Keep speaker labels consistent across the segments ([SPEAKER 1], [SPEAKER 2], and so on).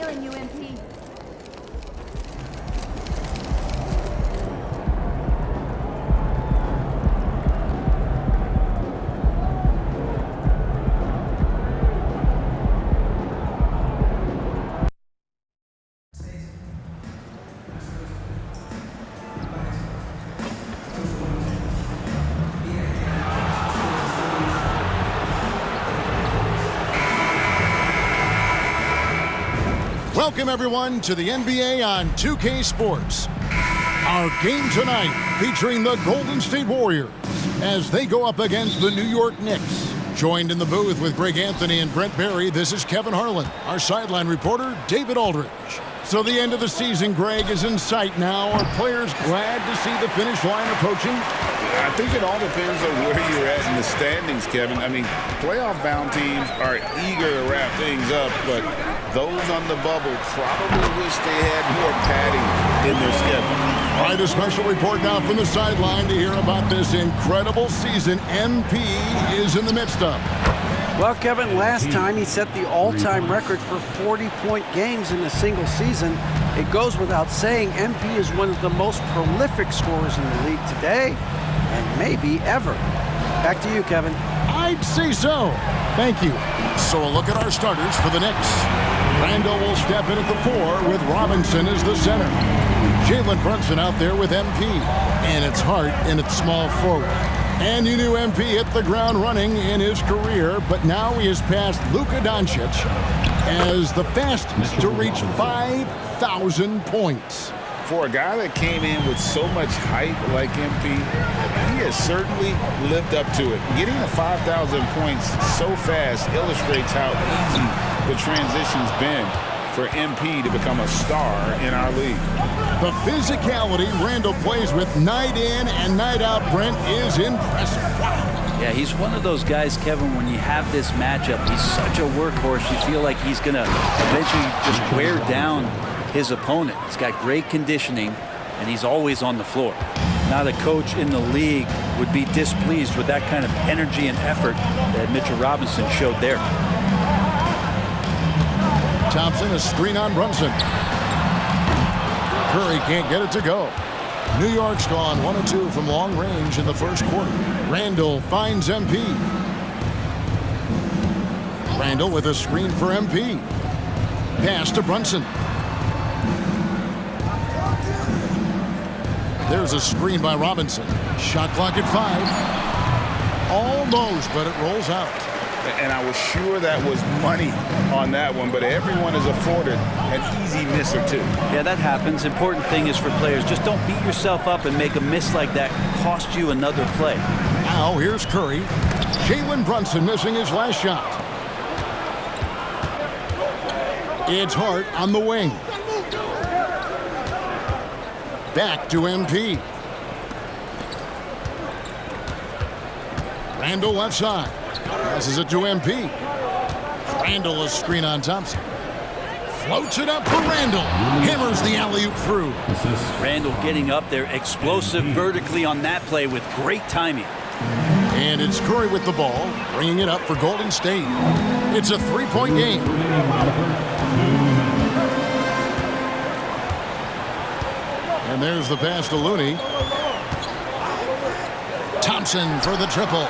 [SPEAKER 1] feeling you, MP.
[SPEAKER 2] Welcome, everyone, to the NBA on 2K Sports. Our game tonight featuring the Golden State Warriors as they go up against the New York Knicks. Joined in the booth with Greg Anthony and Brent Barry, this is Kevin Harlan. Our sideline reporter, David Aldridge. So the end of the season, Greg, is in sight now. Are players glad to see the finish line approaching?
[SPEAKER 3] I think it all depends on where you're at in the standings, Kevin. I mean, playoff-bound teams are eager to wrap things up, but those on the bubble probably wish they had more padding in their schedule.
[SPEAKER 2] All right, a special report now from the sideline to hear about this incredible season MP is in the midst of.
[SPEAKER 4] Well, Kevin, last time he set the all-time record for 40-point games in a single season. It goes without saying MP is one of the most prolific scorers in the league today, and maybe ever. Back to you, Kevin.
[SPEAKER 2] I'd say so. Thank you. So a look at our starters for the Knicks. Randall will step in at the 4 with Robinson as the center. Jalen Brunson out there with MP, and it's Hart in its small forward. And you knew MP hit the ground running in his career, but now he has passed Luka Doncic as the fastest to reach 5,000 points.
[SPEAKER 3] For a guy that came in with so much hype like MP, he has certainly lived up to it. Getting to 5,000 points so fast illustrates how easy the transition's been for MP to become a star in our league.
[SPEAKER 2] The physicality Randall plays with night in and night out, Brent, is impressive.
[SPEAKER 5] Yeah, he's one of those guys, Kevin, when you have this matchup, he's such a workhorse. You feel like he's going to eventually just wear down his opponent. He's got great conditioning, and he's always on the floor. Not a coach in the league would be displeased with that kind of energy and effort that Mitchell Robinson showed there.
[SPEAKER 2] Thompson, a screen on Brunson. Curry can't get it to go. New York's gone 1 of 2 from long range in the first quarter. Randall finds MP. Randall with a screen for MP. Pass to Brunson. There's a screen by Robinson. Shot clock at 5. Almost, but it rolls out.
[SPEAKER 3] And I was sure that was money on that one, but everyone is afforded an easy miss or two.
[SPEAKER 5] Yeah, that happens. Important thing is for players, just don't beat yourself up and make a miss like that cost you another play.
[SPEAKER 2] Now here's Curry. Jalen Brunson missing his last shot. It's Hart on the wing. Back to MP. Randall left side. Passes it to MP. Randall a screen on Thompson. Floats it up for Randall. Hammers the alley-oop through.
[SPEAKER 5] Randall getting up there, explosive vertically on that play with great timing.
[SPEAKER 2] And it's Curry with the ball, bringing it up for Golden State. It's a 3-point game. And there's the pass to Looney. Thompson for the triple.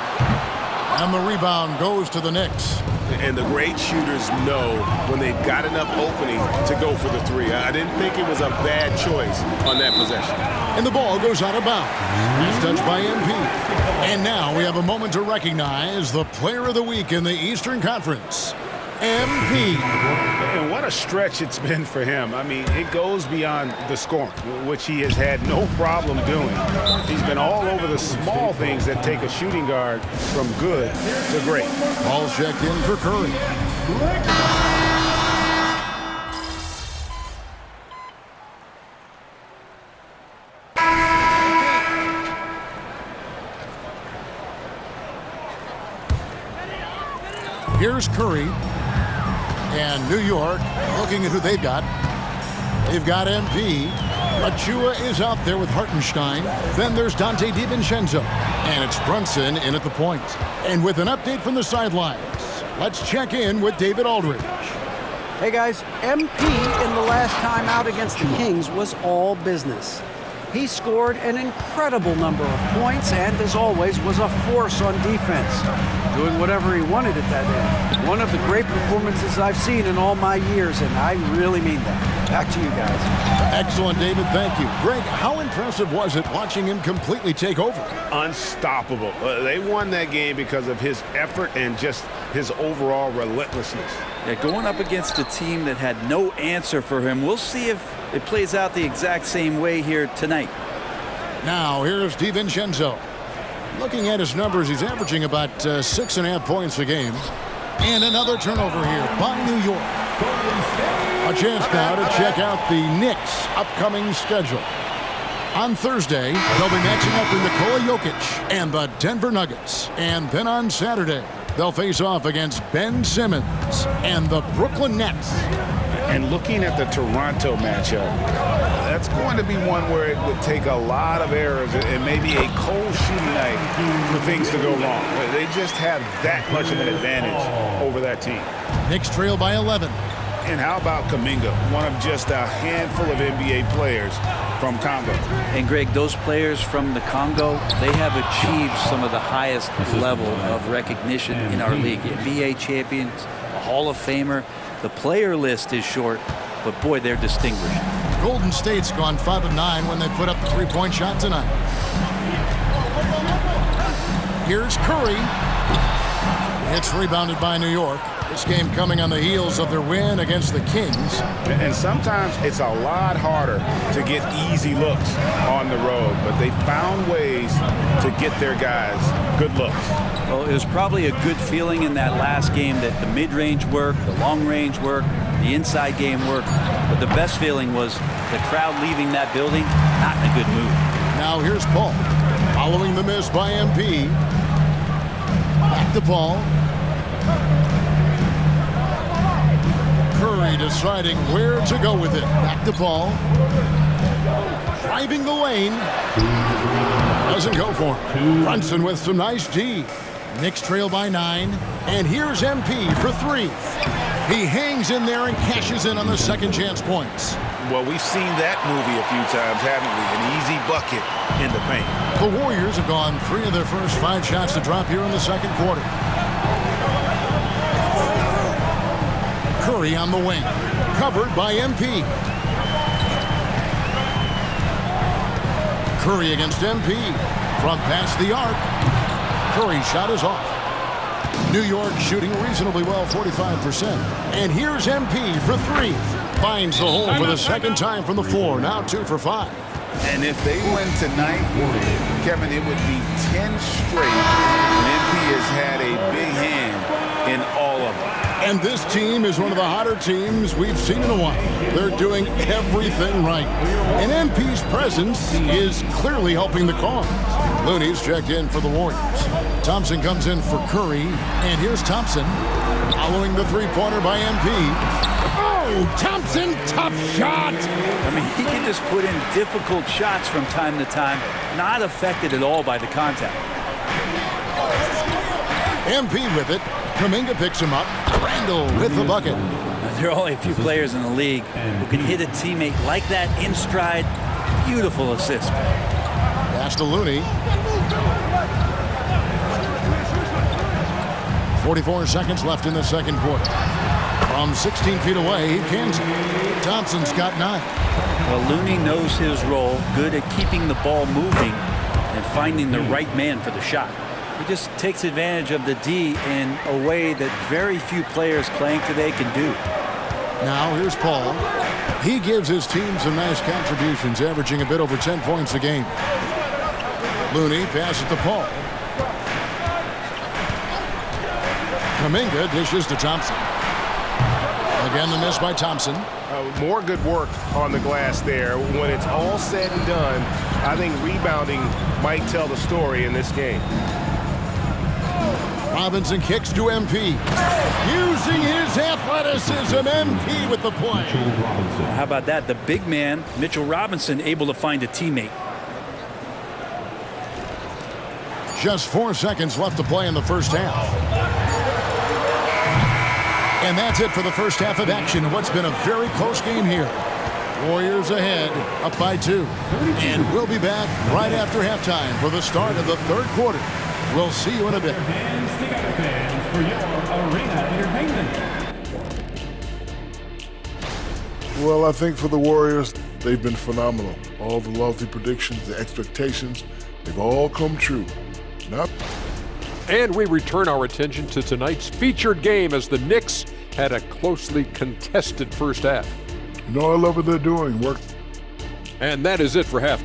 [SPEAKER 2] And the rebound goes to the Knicks.
[SPEAKER 6] And the great shooters know when they've got enough opening to go for the 3. I didn't think it was a bad choice on that possession.
[SPEAKER 2] And the ball goes out of bounds. It's touched by MP. And now we have a moment to recognize the Player of the Week in the Eastern Conference, MP.
[SPEAKER 6] And what a stretch it's been for him. I mean, it goes beyond the scoring, which he has had no problem doing. He's been all over the small things that take a shooting guard from good to great.
[SPEAKER 2] Ball checked in for Curry. Here's Curry. And New York, looking at who they've got. They've got MP. Achua is out there with Hartenstein. Then there's Dante DiVincenzo. And it's Brunson in at the point. And with an update from the sidelines, let's check in with David Aldridge.
[SPEAKER 4] Hey guys, MP in the last time out against the Kings was all business. He scored an incredible number of points and, as always, was a force on defense, doing whatever he wanted at that end. One of the great performances I've seen in all my years, and I really mean that. Back to you guys.
[SPEAKER 2] Excellent, David. Thank you. Greg, how impressive was it watching him completely take over?
[SPEAKER 6] Unstoppable. They won that game because of his effort and just his overall relentlessness.
[SPEAKER 5] Yeah, going up against a team that had no answer for him. We'll see if it plays out the exact same way here tonight.
[SPEAKER 2] Now, here's DiVincenzo. Looking at his numbers, he's averaging about 6.5 points a game. And another turnover here by New York. A chance now to check out the Knicks' upcoming schedule. On Thursday, they'll be matching up with Nikola Jokic and the Denver Nuggets. And then on Saturday, they'll face off against Ben Simmons and the Brooklyn Nets.
[SPEAKER 3] And looking at the Toronto matchup, that's going to be one where it would take a lot of errors and maybe a cold shooting night for things to go wrong. They just have that much of an advantage over that team.
[SPEAKER 2] Knicks trail by 11.
[SPEAKER 3] And how about Kuminga, one of just a handful of NBA players from Congo.
[SPEAKER 5] And Greg, those players from the Congo, they have achieved some of the highest level of recognition in our league. NBA champions, a Hall of Famer. The player list is short, but boy, they're distinguished.
[SPEAKER 2] Golden State's gone 5-9 when they put up the three-point shot tonight. Here's Curry. It's rebounded by New York. This game coming on the heels of their win against the Kings.
[SPEAKER 3] And sometimes it's a lot harder to get easy looks on the road, but they found ways to get their guys good looks.
[SPEAKER 5] Well, it was probably a good feeling in that last game that the mid-range worked, the long-range worked, the inside game worked. But the best feeling was the crowd leaving that building not in a good mood.
[SPEAKER 2] Now here's Paul. Following the miss by MP. Back to Paul. Curry deciding where to go with it. Back to Paul. Driving the lane. Doesn't go for him. Brunson with some nice D. Knicks trail by 9. And here's MP for 3. He hangs in there and cashes in on the second chance points.
[SPEAKER 3] Well, we've seen that movie a few times, haven't we? An easy bucket in the paint.
[SPEAKER 2] The Warriors have gone 3 of their first 5 shots to drop here in the second quarter. Curry on the wing, covered by MP. Curry against MP from past the arc. Curry's shot is off. New York shooting reasonably well, 45%. And here's MP for 3. Finds the hole for the second time from the floor. Now 2 for 5.
[SPEAKER 3] And if they win tonight, Kevin, it would be 10 straight. And MP has had a big hand in all of them.
[SPEAKER 2] And this team is one of the hotter teams we've seen in a while. They're doing everything right. And MP's presence is clearly helping the cause. Looney's checked in for the Warriors. Thompson comes in for Curry. And here's Thompson following the three-pointer by MP. Oh, Thompson, tough shot.
[SPEAKER 5] I mean, he can just put in difficult shots from time to time, not affected at all by the contact.
[SPEAKER 2] MP with it. Kuminga picks him up. Randall with the bucket.
[SPEAKER 5] There are only a few players in the league who can hit a teammate like that in stride. Beautiful assist.
[SPEAKER 2] Pass to Looney. 44 seconds left in the second quarter. From 16 feet away, he cans it. Thompson's got 9.
[SPEAKER 5] Well, Looney knows his role, good at keeping the ball moving and finding the right man for the shot. He just takes advantage of the D in a way that very few players playing today can do.
[SPEAKER 2] Now here's Paul. He gives his team some nice contributions, averaging a bit over 10 points a game. Looney passes to Paul. Kuminga dishes to Thompson. Again, the miss by Thompson.
[SPEAKER 6] More good work on the glass there. When it's all said and done, I think rebounding might tell the story in this game.
[SPEAKER 2] Robinson kicks to MP. Using his athleticism, MP with the play.
[SPEAKER 5] How about that? The big man, Mitchell Robinson, able to find a teammate.
[SPEAKER 2] Just 4 seconds left to play in the first half. And that's it for the first half of action in what's been a very close game here. Warriors ahead, up by 2. And we'll be back right after halftime for the start of the third quarter. We'll see you in a bit.
[SPEAKER 1] Fans together, fans, for your arena entertainment.
[SPEAKER 7] Well, I think for the Warriors, they've been phenomenal. All the lofty predictions, the expectations, they've all come true.
[SPEAKER 8] And we return our attention to tonight's featured game as the Knicks had a closely contested first half.
[SPEAKER 7] You know, I love what they're doing. Work.
[SPEAKER 8] And that is it for half.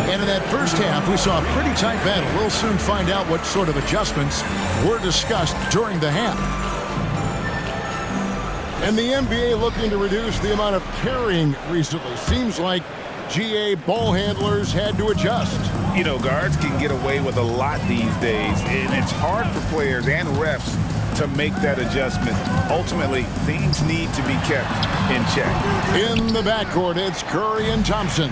[SPEAKER 2] And in that first half, we saw a pretty tight battle. We'll soon find out what sort of adjustments were discussed during the half. And the NBA looking to reduce the amount of carrying recently. Seems like GA ball handlers had to adjust.
[SPEAKER 3] You know, guards can get away with a lot these days, and it's hard for players and refs to make that adjustment. Ultimately, things need to be kept in check.
[SPEAKER 2] In the backcourt, it's Curry and Thompson.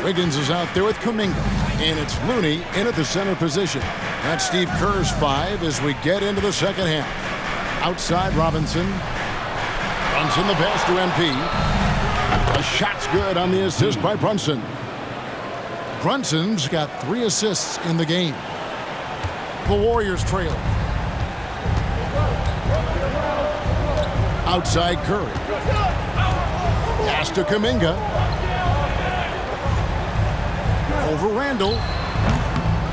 [SPEAKER 2] Wiggins is out there with Kuminga, and it's Looney in at the center position. That's Steve Kerr's 5 as we get into the second half. Outside, Robinson. Brunson the pass to MP. The shot's good on the assist by Brunson. Brunson's got 3 assists in the game. The Warriors trail. Outside Curry. Pass to Kuminga. Over Randall.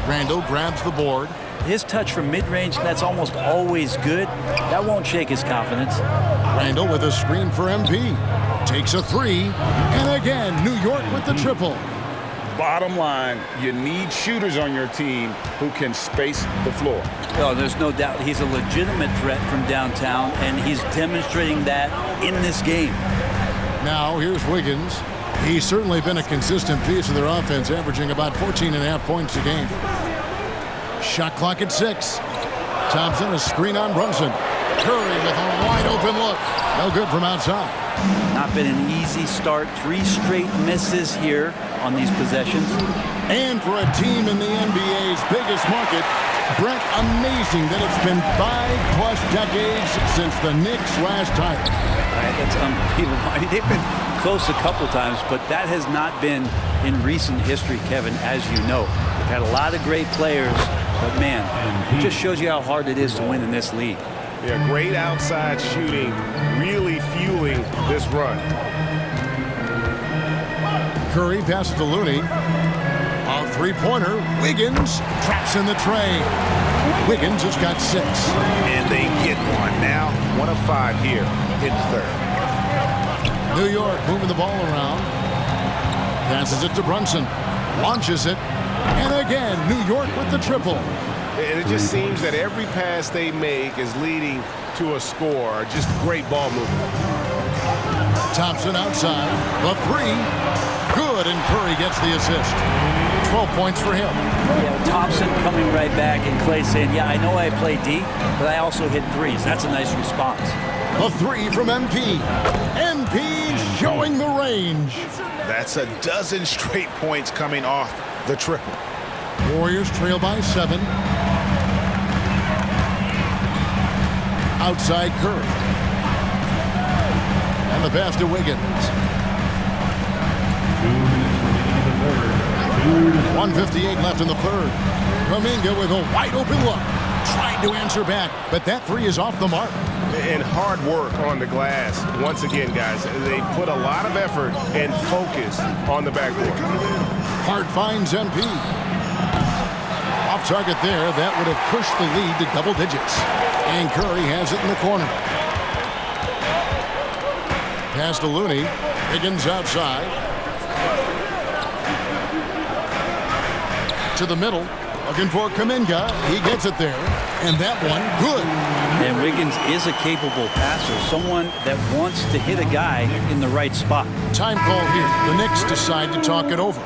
[SPEAKER 2] Randall grabs the board.
[SPEAKER 5] His touch from mid-range, that's almost always good. That won't shake his confidence.
[SPEAKER 2] Randall with a screen for MP. Takes a 3. And again, New York with the triple.
[SPEAKER 3] Bottom line, you need shooters on your team who can space the floor.
[SPEAKER 5] Oh, there's no doubt he's a legitimate threat from downtown, and he's demonstrating that in this game.
[SPEAKER 2] Now, here's Wiggins. He's certainly been a consistent piece of their offense, averaging about 14.5 points a game. Shot clock at 6. Thompson, a screen on Brunson. Curry with a wide open look. No good from outside.
[SPEAKER 5] Not been an easy start. 3 straight misses here on these possessions.
[SPEAKER 2] And for a team in the NBA's biggest market, Brent, amazing that it's been 5+ decades since the Knicks' last title.
[SPEAKER 5] Right, that's unbelievable. I mean, they've been close a couple times, but that has not been in recent history, Kevin, as you know. We've had a lot of great players, but man, it just shows you how hard it is to win in this league.
[SPEAKER 6] Yeah, great outside shooting, really fueling this run.
[SPEAKER 2] Curry passes to Looney. A 3-pointer. Wiggins traps in the tray. Wiggins has got 6.
[SPEAKER 3] And they get one now. 1 of 5 here in the third.
[SPEAKER 2] New York moving the ball around. Passes it to Brunson. Launches it. And again, New York with the triple.
[SPEAKER 6] And it just seems that every pass they make is leading to a score. Just great ball movement.
[SPEAKER 2] Thompson outside. The 3. Good, and Curry gets the assist. 12 points for him.
[SPEAKER 5] Yeah, Thompson coming right back, and Clay saying, yeah, I know I play D, but I also hit 3s. That's a nice response.
[SPEAKER 2] A 3 from MP. MP showing the range.
[SPEAKER 3] That's a dozen straight points coming off the triple.
[SPEAKER 2] Warriors trail by 7. Outside Curry. And the pass to Wiggins. 1:58 left in the third. Kuminga with a wide open look. Tried to answer back, but that 3 is off the mark.
[SPEAKER 6] And hard work on the glass. Once again, guys, they put a lot of effort and focus on the backboard.
[SPEAKER 2] Hart finds MP. Off target there. That would have pushed the lead to double digits. And Curry has it in the corner. Pass to Looney. Wiggins outside. To the middle, looking for Kuminga. He gets it there, and that one, good.
[SPEAKER 5] And Wiggins is a capable passer, someone that wants to hit a guy in the right spot.
[SPEAKER 2] Time call here. The Knicks decide to talk it over.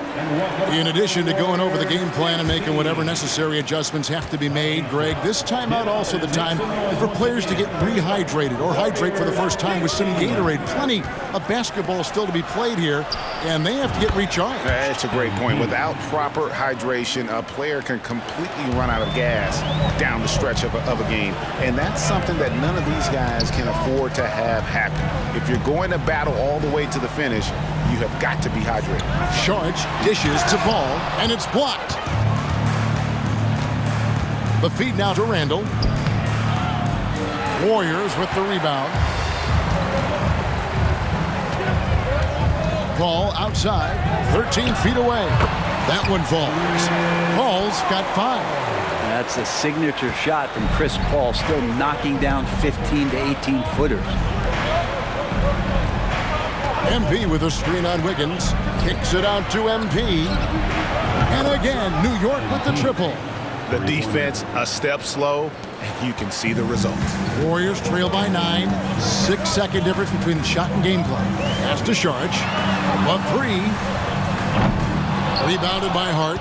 [SPEAKER 2] In addition to going over the game plan and making whatever necessary adjustments have to be made, Greg, this timeout also the time for players to get rehydrated or hydrate for the first time with some Gatorade. Plenty of basketball still to be played here, and they have to get recharged.
[SPEAKER 3] That's a great point. Without proper hydration, a player can completely run out of gas down the stretch of a game, and that's something that none of these guys can afford to have happen. If you're going to battle all the way to the finish, you have got to be hydrated.
[SPEAKER 2] Sharge dishes to Ball, and it's blocked. The feed now to Randall. Warriors with the rebound. Ball outside, 13 feet away. That one falls. Paul's got 5.
[SPEAKER 5] That's a signature shot from Chris Paul, still knocking down 15 to 18 footers.
[SPEAKER 2] MP with a screen on Wiggins. Kicks it out to MP. And again, New York with the triple.
[SPEAKER 6] The defense a step slow, and you can see the results.
[SPEAKER 2] Warriors trail by 9. 6-second difference between the shot and game clock. Pass to Sharge. A 3. Rebounded by Hart.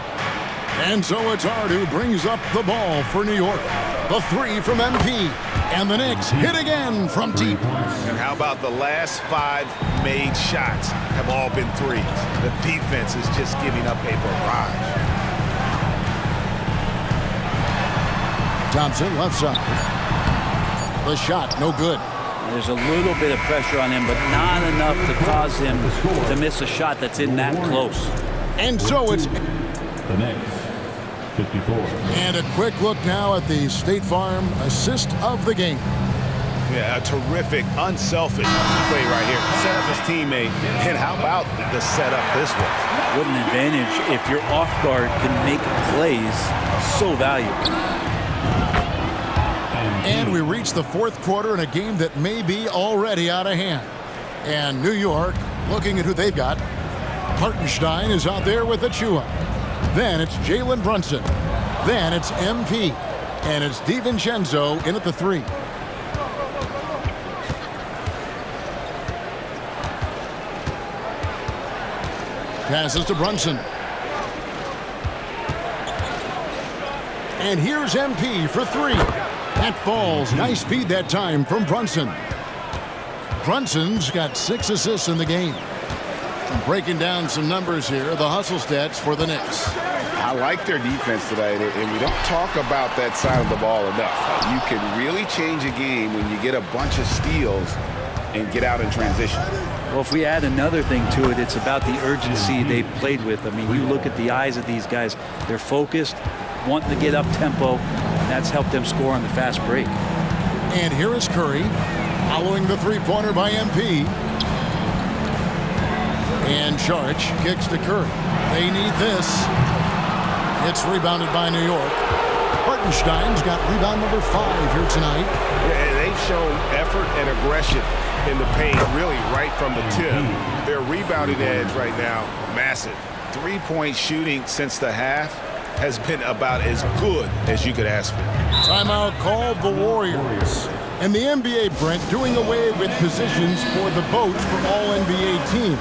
[SPEAKER 2] And so it's Hart who brings up the ball for New York. The 3 from MP. And the Knicks hit again from deep.
[SPEAKER 6] And how about the last 5 made shots have all been threes? The defense is just giving up a barrage.
[SPEAKER 2] Thompson left side. The shot no good.
[SPEAKER 5] There's a little bit of pressure on him, but not enough to cause him to miss a shot that's in that close.
[SPEAKER 2] And so it's
[SPEAKER 1] The Knicks, 54.
[SPEAKER 2] and a quick look now at the State Farm assist of the game.
[SPEAKER 6] Yeah, a terrific, unselfish play right here. Set up his teammate, and how about the setup this was?
[SPEAKER 5] What an advantage if your off guard can make plays so valuable.
[SPEAKER 2] And we reach the fourth quarter in a game that may be already out of hand. And New York, looking at who they've got, Hartenstein is out there with Achua. Then it's Jalen Brunson. Then it's MP. And it's DiVincenzo in at the 3. Passes to Brunson. And here's MP for 3. That falls. Nice feed that time from Brunson. Brunson's got 6 assists in the game. And breaking down some numbers here, the hustle stats for the Knicks.
[SPEAKER 3] I like their defense today, and we don't talk about that side of the ball enough. You can really change a game when you get a bunch of steals and get out in transition.
[SPEAKER 5] Well, if we add another thing to it, it's about the urgency they've played with. I mean, you look at the eyes of these guys. They're focused, wanting to get up tempo, and that's helped them score on the fast break.
[SPEAKER 2] And here is Curry, following the three-pointer by MP. And Sharge kicks to Curry. They need this. It's rebounded by New York. Hartenstein's got rebound number 5 here tonight.
[SPEAKER 6] Yeah, they've shown effort and aggression in the paint, really right from the tip. Their rebounding edge right now, massive. 3-point shooting since the half has been about as good as you could ask for.
[SPEAKER 2] Timeout called the Warriors. And the NBA, Brent, doing away with positions for the votes for all NBA teams.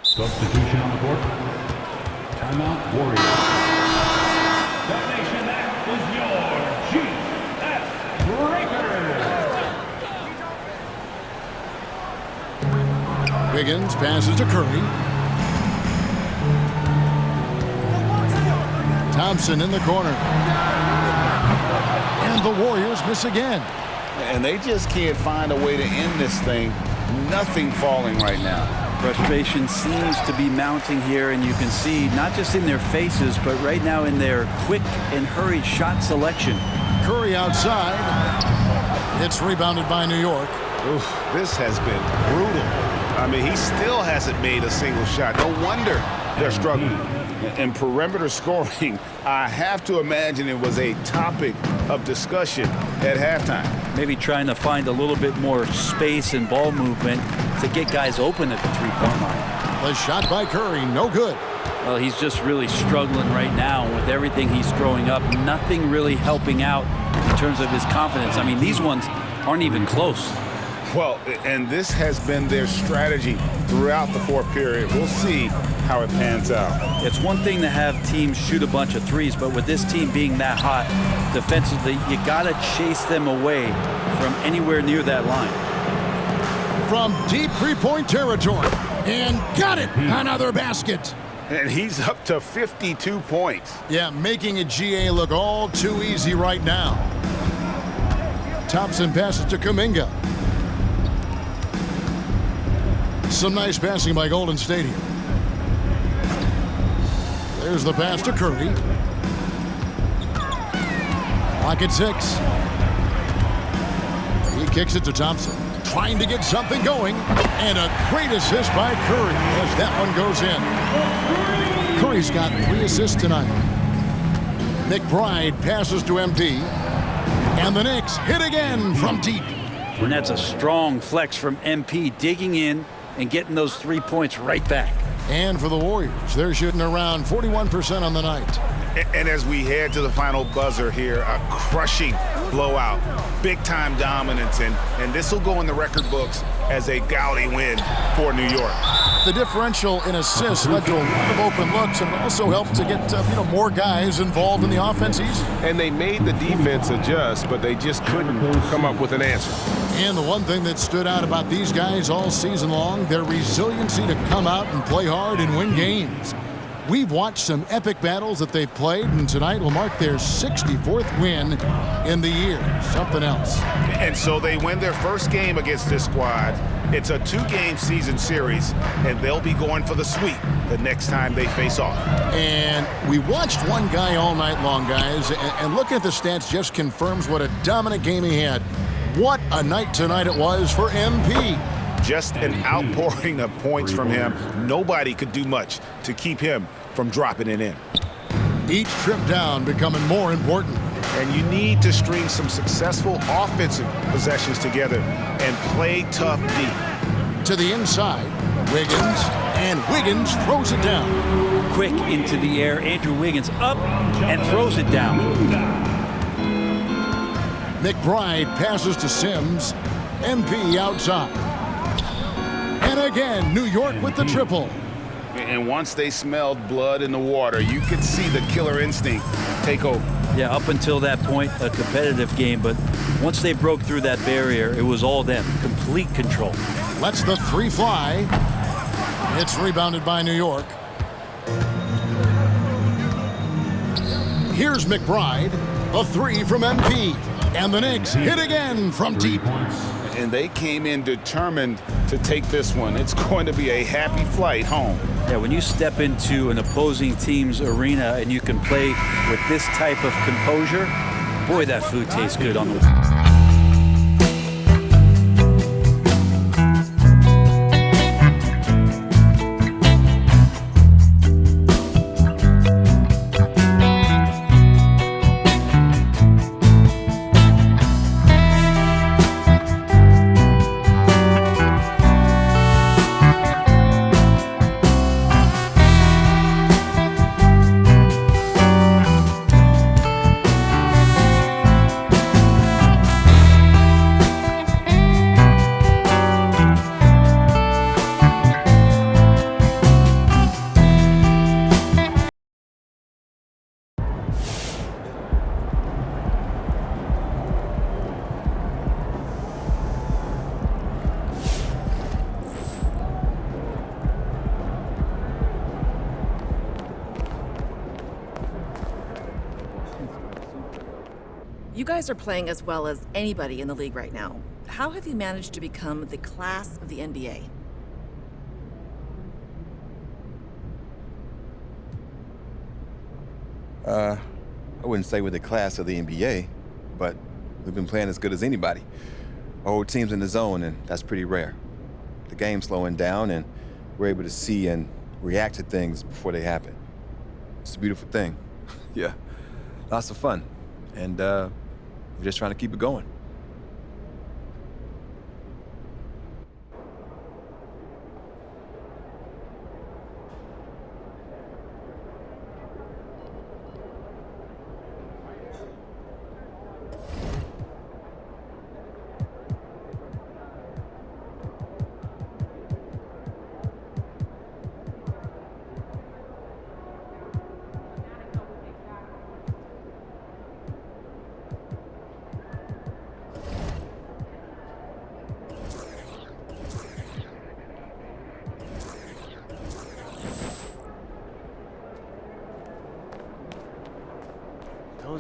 [SPEAKER 1] Substitution on the court. Timeout, Warriors. Donation, that was your GS Breaker.
[SPEAKER 2] Wiggins passes to Curry. Thompson in the corner. And the Warriors miss again.
[SPEAKER 3] And they just can't find a way to end this thing. Nothing falling right now.
[SPEAKER 5] Frustration seems to be mounting here, and you can see not just in their faces, but right now in their quick and hurried shot selection.
[SPEAKER 2] Curry outside. It's rebounded by New York.
[SPEAKER 6] Oof, this has been brutal. I mean, he still hasn't made a single shot. No wonder they're struggling.
[SPEAKER 3] And perimeter scoring, I have to imagine it was a topic of discussion at halftime.
[SPEAKER 5] Maybe trying to find a little bit more space and ball movement to get guys open at the three-point line.
[SPEAKER 2] The shot by Curry, no good.
[SPEAKER 5] Well, he's just really struggling right now with everything he's throwing up. Nothing really helping out in terms of his confidence. I mean, these ones aren't even close.
[SPEAKER 6] Well, and this has been their strategy throughout the fourth period. We'll see how it pans out.
[SPEAKER 5] It's one thing to have teams shoot a bunch of threes, but with this team being that hot defensively, you got to chase them away from anywhere near that line.
[SPEAKER 2] From deep three-point territory. And got it! Another basket.
[SPEAKER 6] And he's up to 52 points.
[SPEAKER 2] Yeah, making a GA look all too easy right now. Thompson passes to Kuminga. Some nice passing by Golden State here. There's the pass to Curry. Lock at 6. He kicks it to Thompson. Trying to get something going. And a great assist by Curry as that one goes in. Curry's got 3 assists tonight. McBride passes to MP. And the Knicks hit again from deep.
[SPEAKER 5] And that's a strong flex from MP, digging in and getting those 3 points right back.
[SPEAKER 2] And for the Warriors, they're shooting around 41% on the night.
[SPEAKER 6] And as we head to the final buzzer here, a crushing blowout, big-time dominance, and this will go in the record books as a gaudy win for New York.
[SPEAKER 2] The differential in assists led to a lot of open looks, and it also helped to get more guys involved in the offense easy.
[SPEAKER 9] And they made the defense adjust, but they just couldn't come up with an answer.
[SPEAKER 2] And the one thing that stood out about these guys all season long, their resiliency to come out and play hard and win games. We've watched some epic battles that they've played, and tonight will mark their 64th win in the year. Something else.
[SPEAKER 6] And so they win their first game against this squad. It's a 2-game season series, and they'll be going for the sweep the next time they face off.
[SPEAKER 2] And we watched one guy all night long, guys, and looking at the stats just confirms what a dominant game he had. What a night tonight it was for MP.
[SPEAKER 6] Just an outpouring of points from him. Nobody could do much to keep him from dropping it in.
[SPEAKER 2] Each trip down becoming more important.
[SPEAKER 6] And you need to string some successful offensive possessions together and play tough D.
[SPEAKER 2] To the inside, Wiggins, and Wiggins throws it down.
[SPEAKER 5] Quick into the air, Andrew Wiggins up and throws it down.
[SPEAKER 2] McBride passes to Sims. MP outside. And again, New York with the triple.
[SPEAKER 6] And once they smelled blood in the water, you could see the killer instinct take over.
[SPEAKER 5] Yeah, up until that point, a competitive game, but once they broke through that barrier, it was all them. Complete control.
[SPEAKER 2] Lets the 3 fly. It's rebounded by New York. Here's McBride. A 3 from MP. And the Knicks hit again from deep.
[SPEAKER 6] And they came in determined to take this one. It's going to be a happy flight home.
[SPEAKER 5] Yeah, when you step into an opposing team's arena and you can play with this type of composure, boy, that food tastes good on the...
[SPEAKER 10] You guys are playing as well as anybody in the league right now. How have you managed to become the class of the NBA?
[SPEAKER 11] I wouldn't say we're the class of the NBA, but we've been playing as good as anybody. Our whole team's in the zone, and that's pretty rare. The game's slowing down, and we're able to see and react to things before they happen. It's a beautiful thing. Yeah, lots of fun. And we're just trying to keep it going.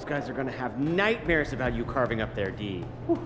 [SPEAKER 12] Those guys are gonna have nightmares about you carving up their D. Whew.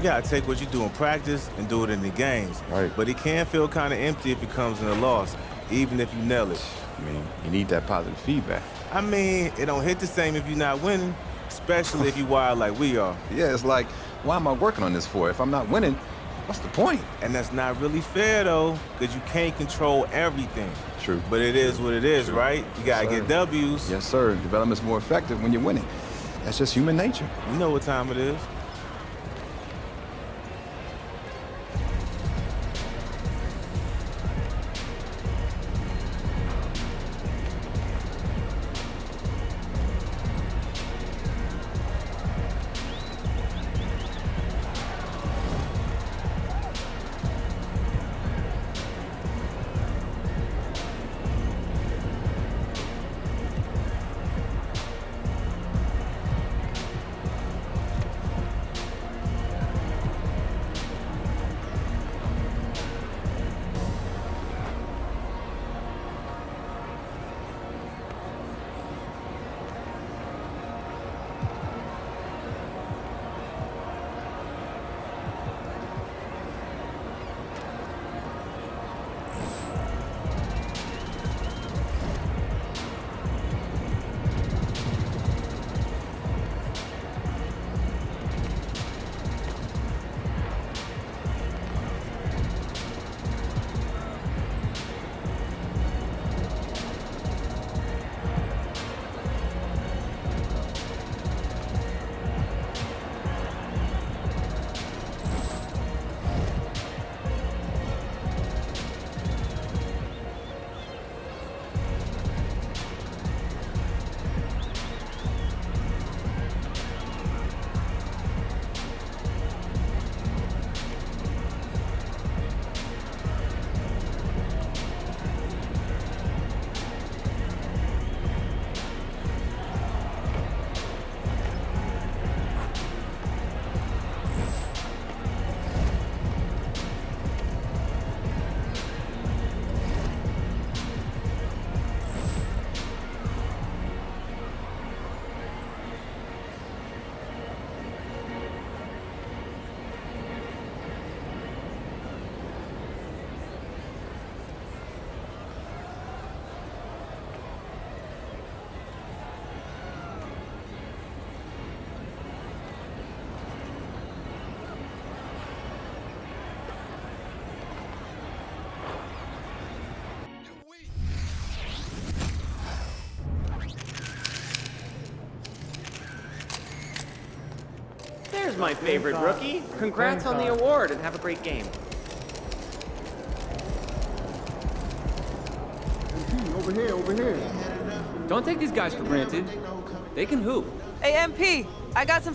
[SPEAKER 13] You gotta take what you do in practice and do it in the games.
[SPEAKER 11] Right.
[SPEAKER 13] But it can feel kind of empty if it comes in a loss, even if you nail it.
[SPEAKER 11] I mean, you need that positive feedback.
[SPEAKER 13] I mean, it don't hit the same if you're not winning, especially if you wild like we are.
[SPEAKER 11] Yeah, it's like, why am I working on this for? If I'm not winning, what's the point?
[SPEAKER 13] And that's not really fair, though, because you can't control everything.
[SPEAKER 11] True.
[SPEAKER 13] But it is what it is,
[SPEAKER 11] True.
[SPEAKER 13] right? You gotta
[SPEAKER 11] Yes,
[SPEAKER 13] get W's.
[SPEAKER 11] Yes, sir. Development's more effective when you're winning. That's just human nature.
[SPEAKER 13] You know what time it is.
[SPEAKER 12] There's my favorite rookie. Congrats on the award and have a great game.
[SPEAKER 14] Over here, over here.
[SPEAKER 12] Don't take these guys for granted. They can hoop.
[SPEAKER 15] Hey, MP, I got some...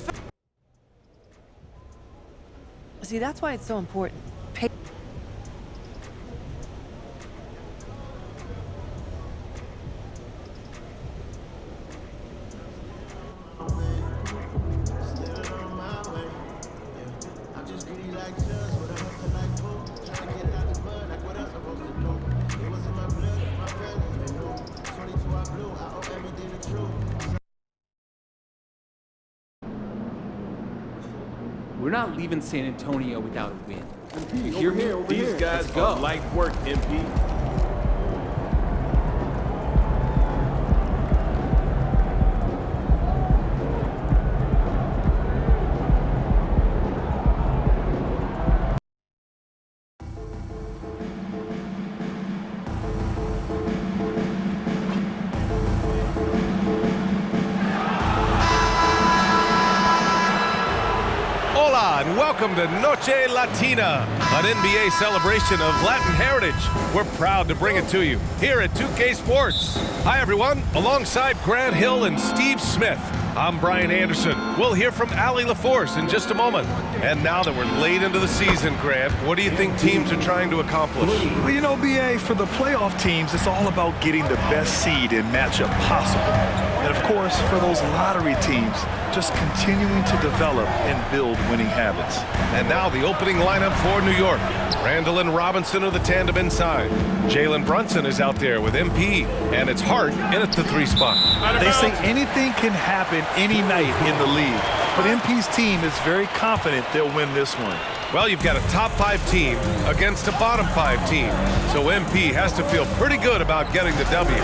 [SPEAKER 15] See, that's why it's so important. Pay
[SPEAKER 12] We're not leaving San Antonio without a win.
[SPEAKER 14] MP,
[SPEAKER 12] Hear
[SPEAKER 14] over
[SPEAKER 12] me?
[SPEAKER 14] here, over
[SPEAKER 9] These
[SPEAKER 14] here.
[SPEAKER 9] guys
[SPEAKER 12] Let's go.
[SPEAKER 9] are light work, MP. Hola and welcome to Noche Latina, an NBA celebration of Latin heritage. We're proud to bring it to you here at 2K Sports. Hi everyone, alongside Grant Hill and Steve Smith, I'm Brian Anderson. We'll hear from Allie LaForce in just a moment. And now that we're late into the season, Grant, what do you think teams are trying to accomplish?
[SPEAKER 16] Well, you know, BA, for the playoff teams, it's all about getting the best seed and matchup possible. And of course, for those lottery teams, just continuing to develop and build winning habits.
[SPEAKER 9] And now the opening lineup for New York. Randall and Robinson are the tandem inside. Jalen Brunson is out there with MP, and it's Hart in at the 3 spot.
[SPEAKER 16] They say anything can happen any night in the league, but MP's team is very confident they'll win this one.
[SPEAKER 9] Well, you've got a top 5 team against a bottom 5 team, so MP has to feel pretty good about getting the W.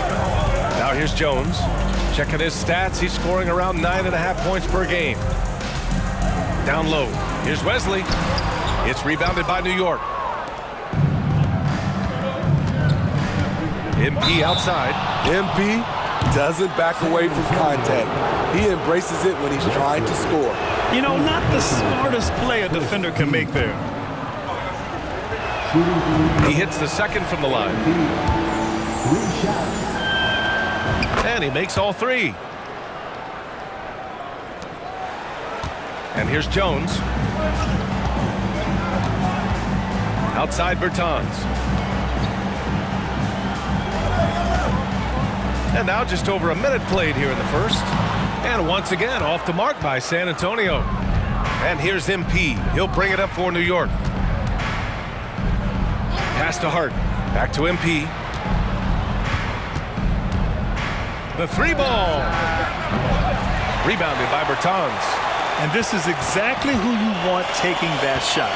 [SPEAKER 9] Now here's Jones. Checking his stats, he's scoring around 9.5 points per game. Down low, here's Wesley. It's rebounded by New York. MP outside.
[SPEAKER 17] MP doesn't back away from contact. He embraces it when he's trying to score.
[SPEAKER 16] You know, not the smartest play a defender can make there.
[SPEAKER 9] He hits the second from the line. And he makes all 3. And here's Jones. Outside Bertans. And now just over a minute played here in the first. And once again off the mark by San Antonio. And here's MP. He'll bring it up for New York. Pass to Hart. Back to MP. The 3 ball. Rebounded by Bertans.
[SPEAKER 16] And this is exactly who you want taking that shot.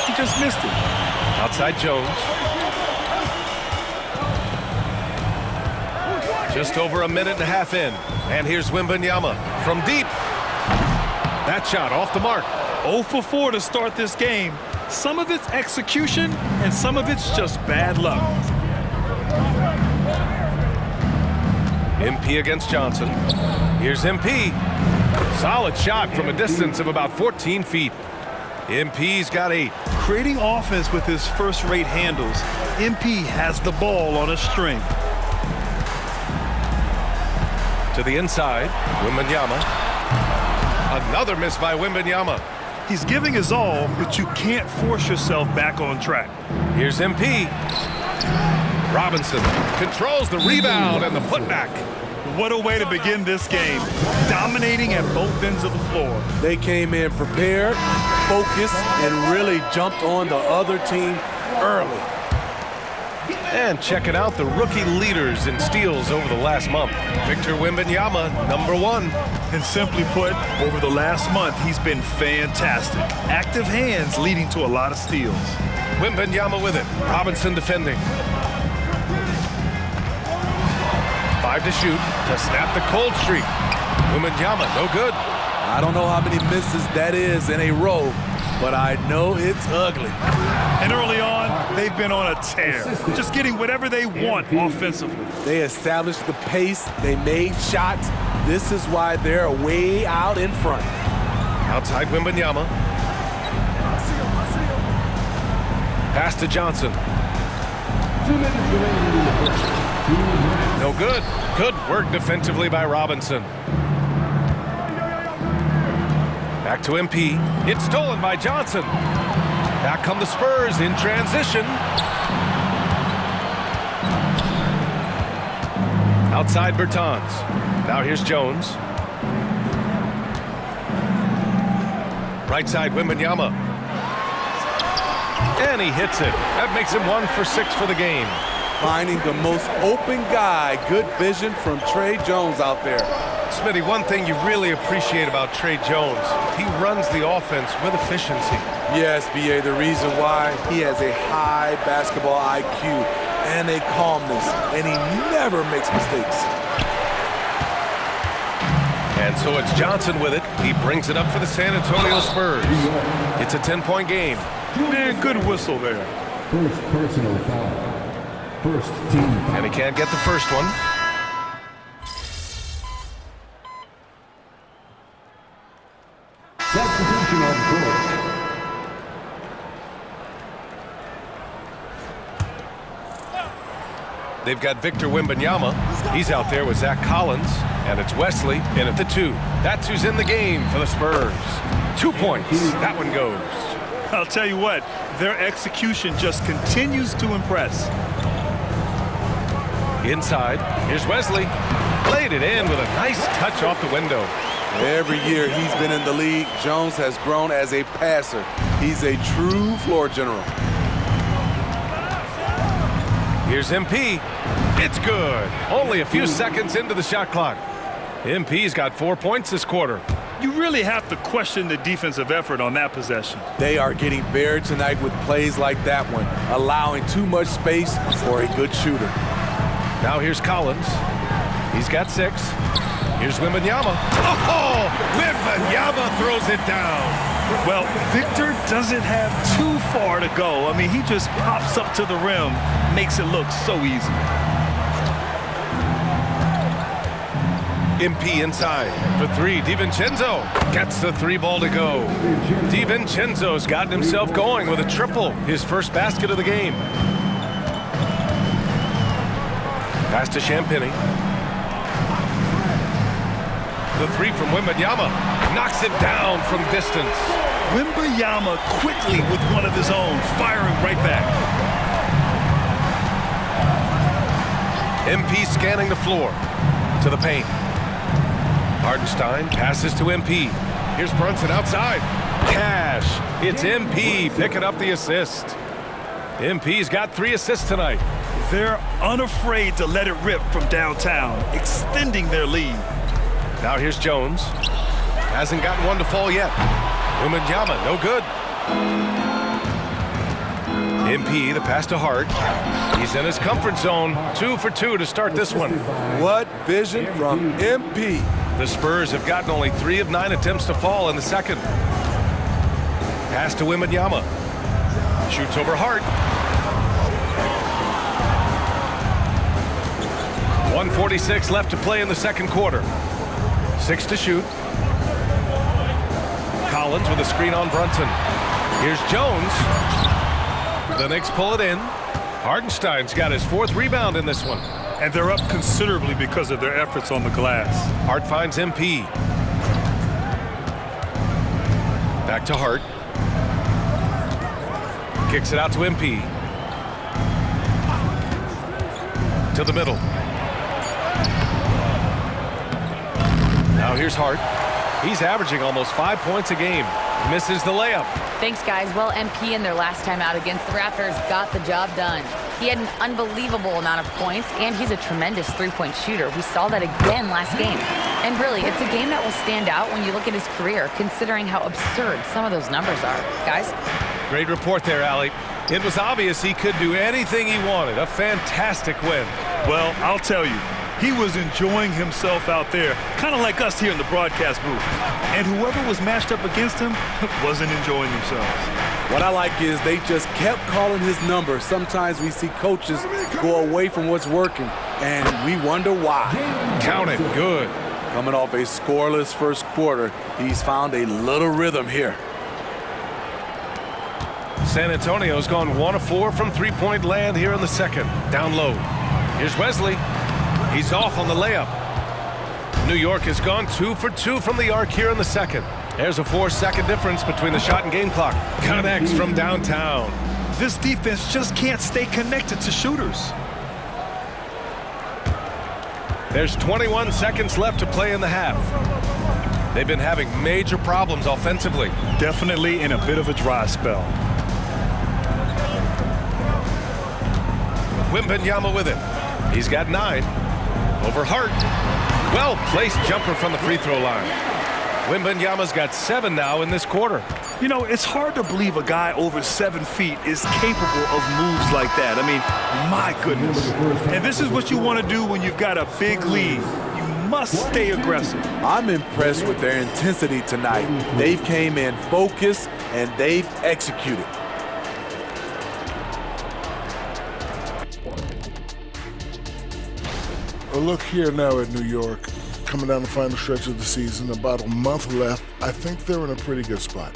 [SPEAKER 16] He just missed it.
[SPEAKER 9] Outside Jones. Just over a minute and a half in. And here's Wembanyama from deep. That shot off the mark.
[SPEAKER 16] 0 for 4 to start this game. Some of it's execution and some of it's just bad luck.
[SPEAKER 9] MP against Johnson. Here's MP. Solid shot from a distance of about 14 feet. MP's got 8.
[SPEAKER 16] Creating offense with his first-rate handles, MP has the ball on a string.
[SPEAKER 9] To the inside, Wembanyama. Another miss by Wembanyama.
[SPEAKER 16] He's giving his all, but you can't force yourself back on track.
[SPEAKER 9] Here's MP. Robinson controls the rebound and the putback.
[SPEAKER 16] What a way to begin this game, dominating at both ends of the floor.
[SPEAKER 17] They came in prepared, focused, and really jumped on the other team early.
[SPEAKER 9] And checking out the rookie leaders in steals over the last month. Victor Wembanyama, number 1.
[SPEAKER 16] And simply put, over the last month, he's been fantastic. Active hands leading to a lot of steals.
[SPEAKER 9] Wembanyama with it. Robinson defending. 5 to shoot to snap the cold streak. Wembanyama, no good.
[SPEAKER 17] I don't know how many misses that is in a row, but I know it's ugly.
[SPEAKER 16] And early on, they've been on a tear, just getting whatever they want offensively.
[SPEAKER 17] They established the pace, they made shots. This is why they're way out in front.
[SPEAKER 9] Outside Wembanyama. Pass to Johnson.
[SPEAKER 1] 2 minutes remaining in the first.
[SPEAKER 9] No good. Good work defensively by Robinson. Back to MP. It's stolen by Johnson. Back come the Spurs in transition. Outside Bertans. Now here's Jones. Right side Wembanyama. And he hits it. That makes him 1 for 6 for the game.
[SPEAKER 17] Finding the most open guy. Good vision from Trey Jones out there.
[SPEAKER 9] Smitty, one thing you really appreciate about Trey Jones, he runs the offense with efficiency.
[SPEAKER 17] Yes, B.A., the reason why, he has a high basketball IQ and a calmness, and he never makes mistakes.
[SPEAKER 9] And so it's Johnson with it. He brings it up for the San Antonio Spurs. It's a 10-point game.
[SPEAKER 16] Man, good whistle there.
[SPEAKER 1] First personal foul. First team foul.
[SPEAKER 9] And he can't get the first one.
[SPEAKER 1] Substitution on court.
[SPEAKER 9] They've got Victor Wembanyama. He's out there with Zach Collins. And it's Wesley in at the 2. That's who's in the game for the Spurs. 2 points. That one goes.
[SPEAKER 16] I'll tell you what, their execution just continues to impress.
[SPEAKER 9] Inside, here's Wesley. Played it in with a nice touch off the window.
[SPEAKER 17] Every year he's been in the league, Jones has grown as a passer. He's a true floor general.
[SPEAKER 9] Here's MP. It's good. Only a few seconds into the shot clock. MP's got 4 points this quarter.
[SPEAKER 16] You really have to question the defensive effort on that possession.
[SPEAKER 17] They are getting buried tonight with plays like that one, allowing too much space for a good shooter.
[SPEAKER 9] Now here's Collins. He's got 6. Here's Wembanyama. Oh, Wembanyama throws it down.
[SPEAKER 16] Well, Victor doesn't have too far to go. I mean, he just pops up to the rim, makes it look so easy.
[SPEAKER 9] MP inside for 3. DiVincenzo gets the 3 ball to go. DiVincenzo's gotten himself going with a triple, his first basket of the game. Pass to Champagny. The 3 from Wembanyama knocks it down from distance.
[SPEAKER 16] Wembanyama quickly with one of his own, firing right back.
[SPEAKER 9] MP scanning the floor to the paint. Hardenstein passes to MP. Here's Brunson outside. Cash. It's MP picking up the assist. MP's got 3 assists tonight.
[SPEAKER 16] They're unafraid to let it rip from downtown, extending their lead.
[SPEAKER 9] Now here's Jones. Hasn't gotten one to fall yet. Wembanyama, no good. MP, the pass to Hart. He's in his comfort zone. 2 for 2 to start this one.
[SPEAKER 17] What vision from MP.
[SPEAKER 9] The Spurs have gotten only 3 of 9 attempts to fall in the second. Pass to Wembanyama. Shoots over Hart. 1:46 left to play in the second quarter. 6 to shoot. Collins with a screen on Brunson. Here's Jones. The Knicks pull it in. Hardenstein's got his 4th rebound in this one.
[SPEAKER 16] And they're up considerably because of their efforts on the glass.
[SPEAKER 9] Hart finds MP. Back to Hart. Kicks it out to MP. To the middle. Now here's Hart. He's averaging almost 5 points a game. Misses the layup.
[SPEAKER 18] Thanks, guys. Well, MP in their last time out against the Raptors got the job done. He had an unbelievable amount of points, and he's a tremendous three-point shooter. We saw that again last game. And really, it's a game that will stand out when you look at his career, considering how absurd some of those numbers are. Guys?
[SPEAKER 9] Great report there, Allie. It was obvious he could do anything he wanted. A fantastic win.
[SPEAKER 16] Well, I'll tell you, he was enjoying himself out there, kind of like us here in the broadcast booth. And whoever was matched up against him wasn't enjoying themselves.
[SPEAKER 17] What I like is they just kept calling his number. Sometimes we see coaches go away from what's working, and we wonder why.
[SPEAKER 9] Count it. Good.
[SPEAKER 17] Coming off a scoreless first quarter, he's found a little rhythm here.
[SPEAKER 9] San Antonio's gone 1 of 4 from three-point land here in the second. Down low. Here's Wesley. He's off on the layup. New York has gone 2 for 2 from the arc here in the second. There's a 4-second difference between the shot and game clock. Connects from downtown.
[SPEAKER 16] This defense just can't stay connected to shooters.
[SPEAKER 9] There's 21 seconds left to play in the half. They've been having major problems offensively.
[SPEAKER 16] Definitely in a bit of a dry spell.
[SPEAKER 9] Wembanyama with it. He's got 9. Over Hart. Well-placed jumper from the free throw line. Wembanyama's got 7 now in this quarter.
[SPEAKER 16] You know, it's hard to believe a guy over 7 feet is capable of moves like that. I mean, my goodness. And this is what you want to do when you've got a big lead. You must stay aggressive.
[SPEAKER 17] I'm impressed with their intensity tonight. They've came in focused and they've executed.
[SPEAKER 7] A look here now at New York, coming down the final stretch of the season, about a month left. I think they're in a pretty good spot.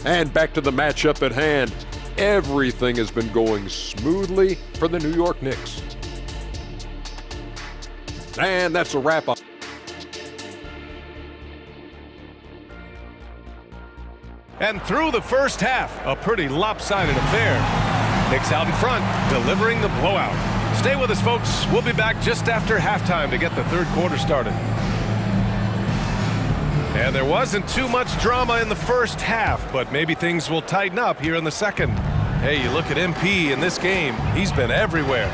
[SPEAKER 8] And back to the matchup at hand. Everything has been going smoothly for the New York Knicks. And that's a wrap up.
[SPEAKER 9] And through the first half, a pretty lopsided affair. Knicks out in front, delivering the blowout. Stay with us, folks. We'll be back just after halftime to get the third quarter started. And there wasn't too much drama in the first half, but maybe things will tighten up here in the second. Hey, you look at MP in this game, he's been everywhere.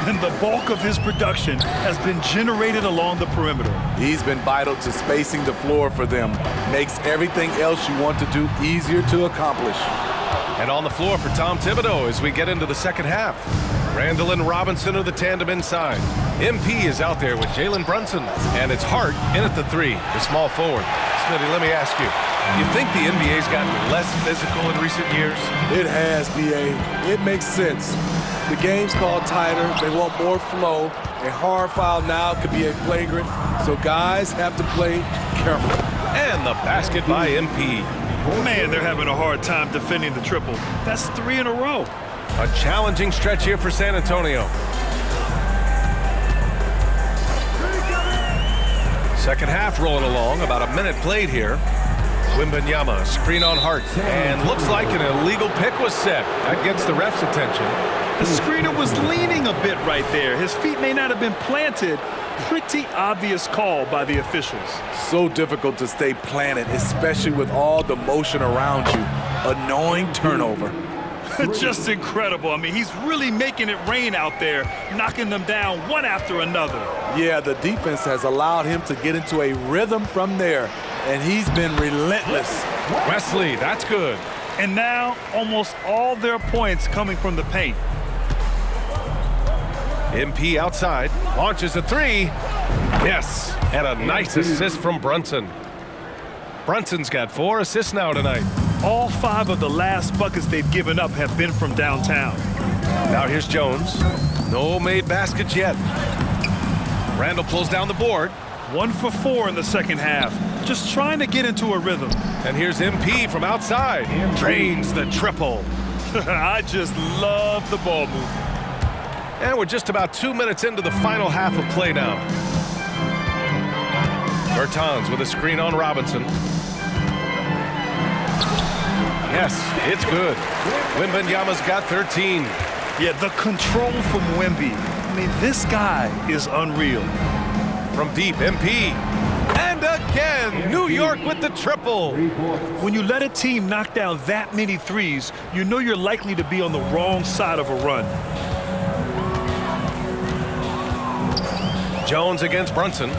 [SPEAKER 16] And the bulk of his production has been generated along the perimeter.
[SPEAKER 17] He's been vital to spacing the floor for them. Makes everything else you want to do easier to accomplish.
[SPEAKER 9] And on the floor for Tom Thibodeau as we get into the second half. Randall and Robinson are the tandem inside. MP is out there with Jalen Brunson, and it's Hart in at the 3, the small forward. Smitty, let me ask you, you think the NBA's gotten less physical in recent years?
[SPEAKER 17] It has, B.A. It makes sense. The game's called tighter. They want more flow. A hard foul now could be a flagrant, so guys have to play careful.
[SPEAKER 9] And the basket by MP.
[SPEAKER 16] Man, they're having a hard time defending the triple. That's 3 in a row.
[SPEAKER 9] A challenging stretch here for San Antonio. Second half rolling along, about a minute played here. Wembanyama, screen on Hart, and looks like an illegal pick was set. That gets the ref's attention.
[SPEAKER 16] The screener was leaning a bit right there. His feet may not have been planted. Pretty obvious call by the officials.
[SPEAKER 17] So difficult to stay planted, especially with all the motion around you. Annoying turnover.
[SPEAKER 16] Just incredible. I mean, he's really making it rain out there, knocking them down one after another.
[SPEAKER 17] Yeah, the defense has allowed him to get into a rhythm from there, and he's been relentless.
[SPEAKER 9] Wesley, that's good.
[SPEAKER 16] And now, almost all their points coming from the paint.
[SPEAKER 9] MP outside, launches a 3. Yes, and a nice assist from Brunson. Brunson's got 4 assists now tonight.
[SPEAKER 16] All 5 of the last buckets they've given up have been from downtown.
[SPEAKER 9] Now here's Jones. No made baskets yet. Randall pulls down the board.
[SPEAKER 16] 1 for 4 in the second half. Just trying to get into a rhythm.
[SPEAKER 9] And here's MP from outside. Drains the triple.
[SPEAKER 16] I just love the ball movement.
[SPEAKER 9] And we're just about 2 minutes into the final half of play now. Bertans with a screen on Robinson. Yes, it's good. Wembanyama's got 13.
[SPEAKER 16] Yeah, the control from Wemby. I mean, this guy is unreal.
[SPEAKER 9] From deep, MP. And again, New York with the triple.
[SPEAKER 16] When you let a team knock down that many threes, you know you're likely to be on the wrong side of a run.
[SPEAKER 9] Jones against Brunson.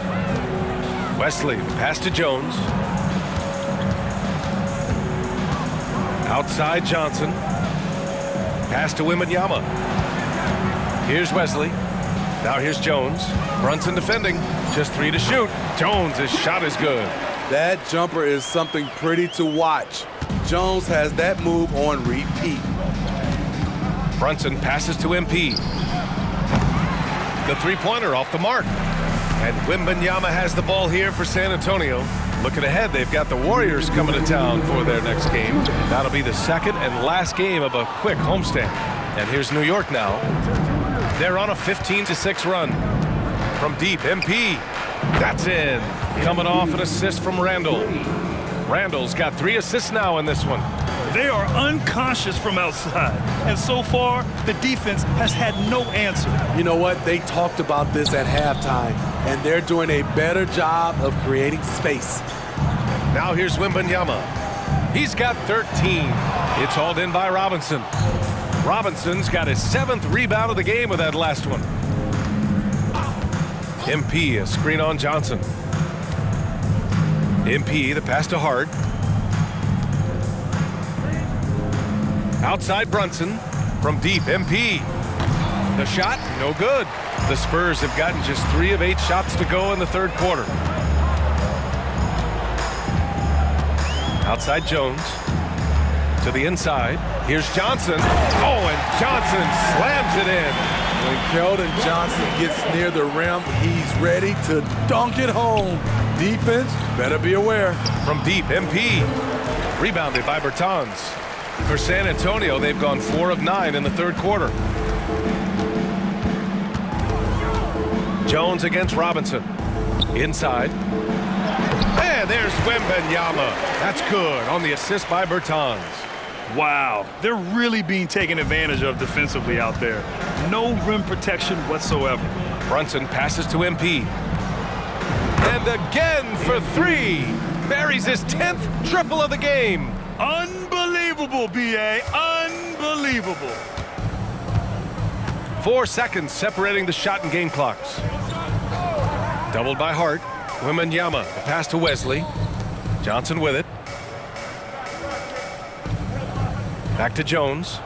[SPEAKER 9] Wesley, pass to Jones. Outside Johnson. Pass to Wembanyama. Here's Wesley. Now here's Jones. Brunson defending. Just 3 to shoot. Jones' shot is good.
[SPEAKER 17] That jumper is something pretty to watch. Jones has that move on repeat.
[SPEAKER 9] Brunson passes to MP. The three-pointer off the mark. And Wembanyama has the ball here for San Antonio. Looking ahead, they've got the Warriors coming to town for their next game. That'll be the second and last game of a quick homestand. And here's New York now. They're on a 15-6 run. From deep, MP. That's in. Coming off an assist from Randall. Randall's got 3 assists now in this one.
[SPEAKER 16] They are unconscious from outside. And so far, the defense has had no answer.
[SPEAKER 17] You know what? They talked about this at halftime, and they're doing a better job of creating space.
[SPEAKER 9] Now here's Wembanyama. He's got 13. It's hauled in by Robinson. Robinson's got his 7th rebound of the game with that last one. MP, a screen on Johnson. MP, the pass to Hart. Outside Brunson. From deep, MP. The shot, no good. The Spurs have gotten just 3 of 8 shots to go in the third quarter. Outside Jones. To the inside. Here's Johnson. Oh, and Johnson slams it in.
[SPEAKER 17] When Keldon Johnson gets near the rim, he's ready to dunk it home. Defense, better be aware.
[SPEAKER 9] From deep, MP. Rebounded by Bertans. For San Antonio, they've gone 4 of 9 in the third quarter. Jones against Robinson. Inside. And there's Wembanyama. That's good on the assist by Bertans.
[SPEAKER 16] Wow, they're really being taken advantage of defensively out there. No rim protection whatsoever.
[SPEAKER 9] Brunson passes to MP. And again for 3. Buries his 10th triple of the game.
[SPEAKER 16] Unbelievable, B.A. Unbelievable.
[SPEAKER 9] 4 seconds separating the shot and game clocks. Doubled by Hart. Wembanyama, the pass to Wesley. Johnson with it. Back to Jones.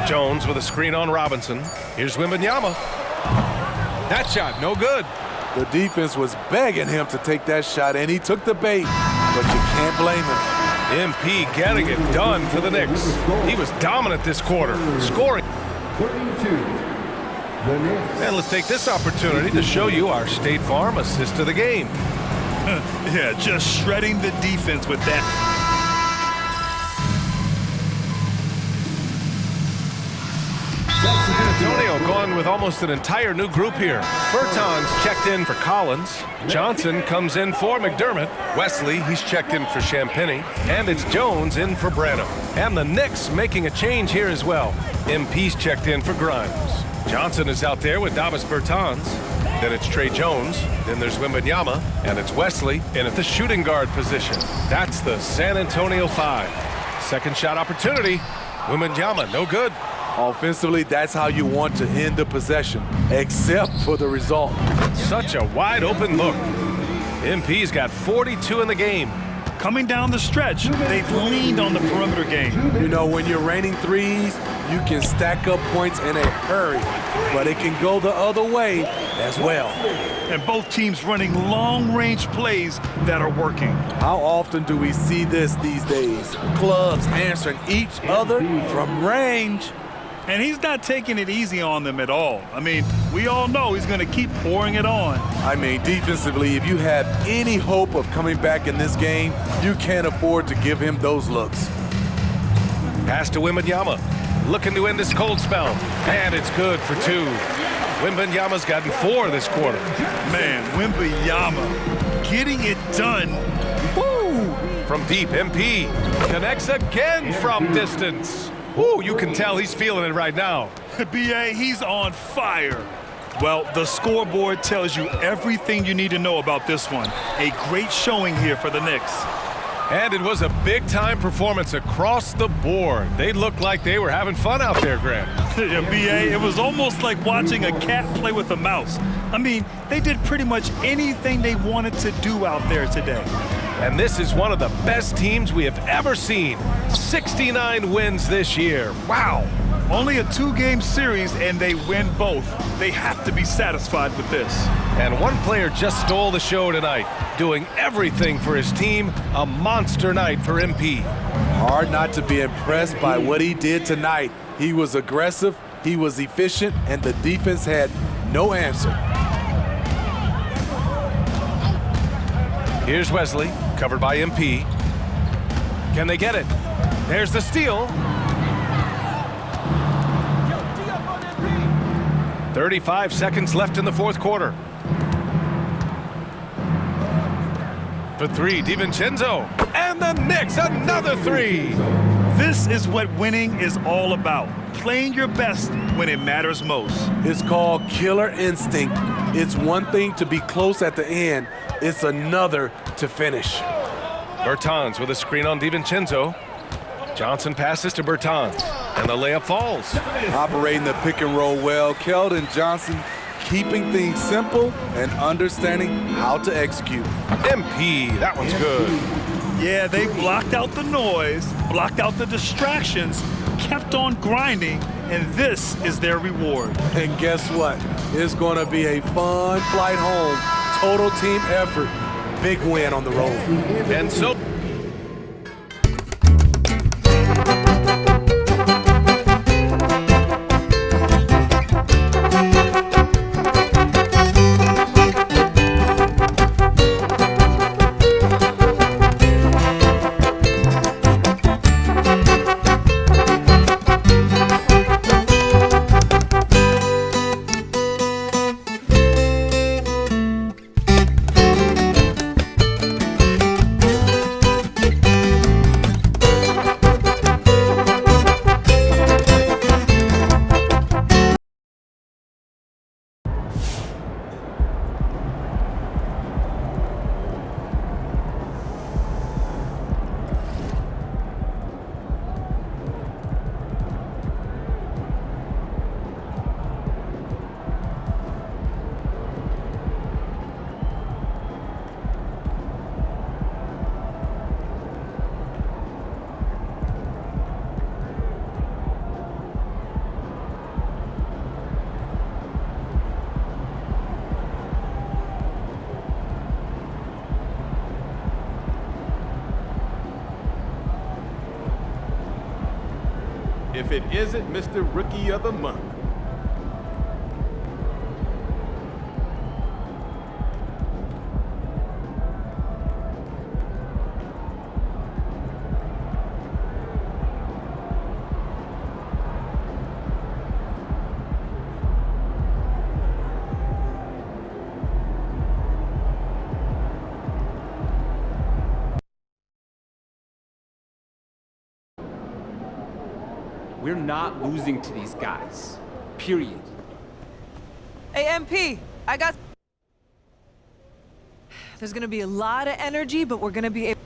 [SPEAKER 9] Jones with a screen on Robinson. Here's Wembanyama. That shot, no good.
[SPEAKER 17] The defense was begging him to take that shot, and he took the bait, but you can't blame him.
[SPEAKER 9] MP getting it done for the Knicks. He was dominant this quarter, scoring.
[SPEAKER 14] 32.
[SPEAKER 9] And let's take this opportunity to show you our State Farm assist of the game.
[SPEAKER 16] Yeah, just shredding the defense with that.
[SPEAKER 9] San Antonio going with almost an entire new group here. Bertans checked in for Collins. Johnson comes in for McDermott. Wesley, he's checked in for Champagnie. And it's Jones in for Branham. And the Knicks making a change here as well. MP's checked in for Grimes. Johnson is out there with Davis Bertans. Then it's Trey Jones. Then there's Wembanyama. And it's Wesley in at the shooting guard position. That's the San Antonio 5. Second shot opportunity. Wembanyama, no good.
[SPEAKER 17] Offensively, that's how you want to end the possession, except for the result.
[SPEAKER 9] Such a wide open look. MP's got 42 in the game.
[SPEAKER 16] Coming down the stretch, they've leaned on the perimeter game.
[SPEAKER 17] You know, when you're raining threes, you can stack up points in a hurry, but it can go the other way as well.
[SPEAKER 16] And both teams running long-range plays that are working.
[SPEAKER 17] How often do we see this these days? Clubs answering each other from range.
[SPEAKER 16] And he's not taking it easy on them at all. I mean, we all know he's going to keep pouring it on.
[SPEAKER 17] I mean, defensively, if you have any hope of coming back in this game, you can't afford to give him those looks.
[SPEAKER 9] Pass to Wembanyama. Looking to end this cold spell. And it's good for 2. Wembanyama's gotten 4 this quarter.
[SPEAKER 16] Man, Wembanyama getting it done.
[SPEAKER 9] Woo! From deep, MP connects again from distance. Ooh, you can tell he's feeling it right now.
[SPEAKER 16] B.A., he's on fire. Well, the scoreboard tells you everything you need to know about this one. A great showing here for the Knicks.
[SPEAKER 9] And it was a big-time performance across the board. They looked like they were having fun out there, Grant.
[SPEAKER 16] Yeah, B.A., it was almost like watching a cat play with a mouse. I mean, they did pretty much anything they wanted to do out there today.
[SPEAKER 9] And this is one of the best teams we have ever seen. 69 wins this year. Wow.
[SPEAKER 16] Only a 2-game series, and they win both. They have to be satisfied with this.
[SPEAKER 9] And one player just stole the show tonight, doing everything for his team. A monster night for MP.
[SPEAKER 17] Hard not to be impressed by what he did tonight. He was aggressive, he was efficient, and the defense had no answer.
[SPEAKER 9] Here's Wesley, covered by MP. Can they get it? There's the steal. 35 seconds left in the fourth quarter. For 3, DiVincenzo. And the Knicks, another 3.
[SPEAKER 16] This is what winning is all about. Playing your best when it matters most.
[SPEAKER 17] It's called killer instinct. It's one thing to be close at the end. It's another to finish.
[SPEAKER 9] Bertans with a screen on DiVincenzo. Johnson passes to Bertans. And the layup falls.
[SPEAKER 17] Operating the pick and roll well. Keldon Johnson keeping things simple and understanding how to execute.
[SPEAKER 9] MP, that one's good.
[SPEAKER 19] Yeah, they blocked out the noise, blocked out the distractions, kept on grinding, and this is their reward.
[SPEAKER 17] And guess what? It's going to be a fun flight home. Total team effort. Big win on the road.
[SPEAKER 9] And so...
[SPEAKER 13] If it isn't Mr. Rookie of the Month.
[SPEAKER 12] We're not losing to these guys. Period.
[SPEAKER 15] Hey, MP, I got... There's gonna be a lot of energy, but we're gonna be able...